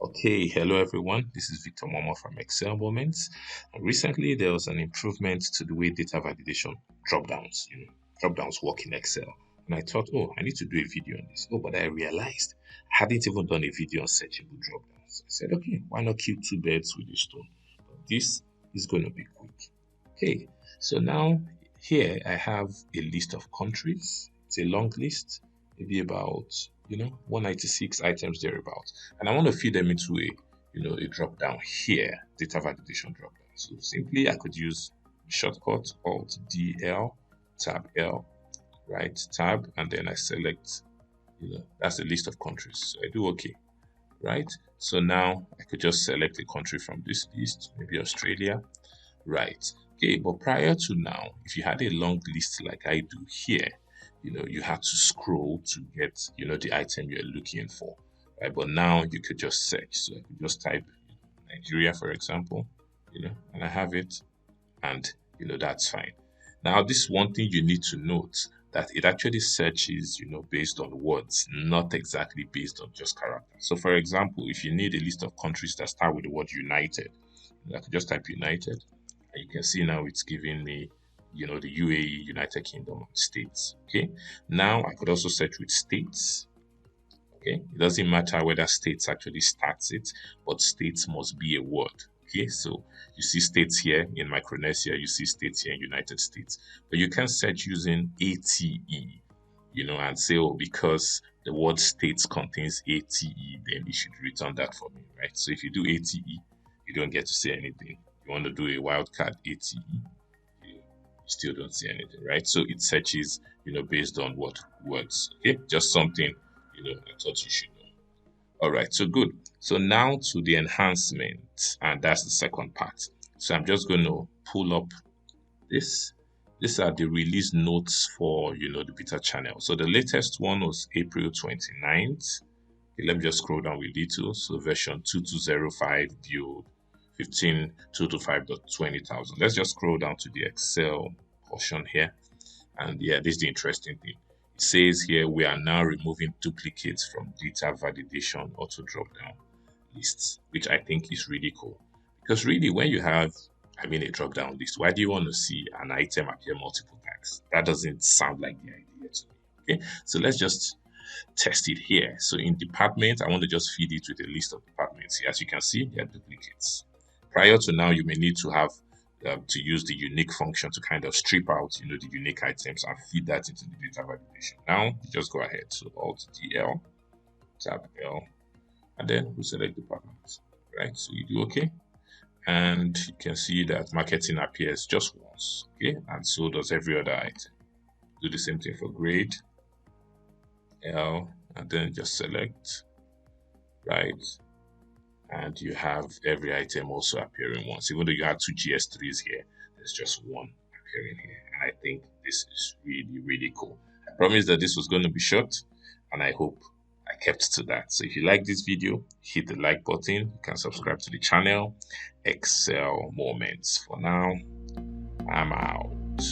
Okay, hello everyone. This is Victor Momo from Excel Moments. And recently, there was an improvement to the way data validation dropdowns, dropdowns work in Excel. And I thought, oh, I need to do a video on this. Oh, but I realized I hadn't even done a video on searchable dropdowns. I said, okay, why not kill two birds with a stone? But this is going to be quick. Okay, so now here I have a list of countries. It's a long list, maybe about 196 items thereabout, and I want to feed them into a drop down here, data validation drop down. So simply I could use shortcut Alt DL, Tab L, right, Tab, and then I select, that's the list of countries. So I do OK, right? So now I could just select a country from this list, maybe Australia, right? Okay, but prior to now, if you had a long list like I do here, you had to scroll to get, the item you're looking for, right? But now you could just search. So I could just type Nigeria, for example, and I have it, and, that's fine. Now, this one thing you need to note that it actually searches, based on words, not exactly based on just characters. So, for example, if you need a list of countries that start with the word United, I could just type United, and you can see now it's giving me the UAE, United Kingdom, states. Okay, now I could also search with states. Okay, it doesn't matter whether states actually starts it, but states must be a word. Okay, so you see states here in Micronesia, you see states here in United States, but you can search using ATE, and say, oh, because the word states contains ATE, then it should return that for me, right? So if you do ATE, you don't get to say anything. You want to do a wildcard ATE, still don't see anything, right? So it searches, based on what words. Okay, just something, I thought you should know. All right, so good. So now to the enhancement, and that's the second part. So I'm just going to pull up this. These are the release notes for, the beta channel. So the latest one was April 29th. Okay, let me just scroll down with details. So version 2205 build 15.225.20,000. Let's just scroll down to the Excel portion here. And yeah, this is the interesting thing. It says here, we are now removing duplicates from data validation auto dropdown lists, which I think is really cool. Because really, when you have, a dropdown list, why do you want to see an item appear multiple times? That doesn't sound like the idea to me. Okay, so let's just test it here. So in department, I want to just feed it with a list of departments here. As you can see, there are duplicates. Prior to now, you may need to have to use the unique function to kind of strip out, the unique items and feed that into the data validation. Now, you just go ahead. So Alt DL, Tab L, and then we select departments, right? So you do OK. And you can see that marketing appears just once, okay? And so does every other item. Do the same thing for grade, L, and then just select, right? And you have every item also appearing once. Even though you have two GS3s here, there's just one appearing here. And I think this is really, really cool. I promised that this was going to be short, and I hope I kept to that. So if you like this video, hit the like button. You can subscribe to the channel. Excel Moments. For now, I'm out.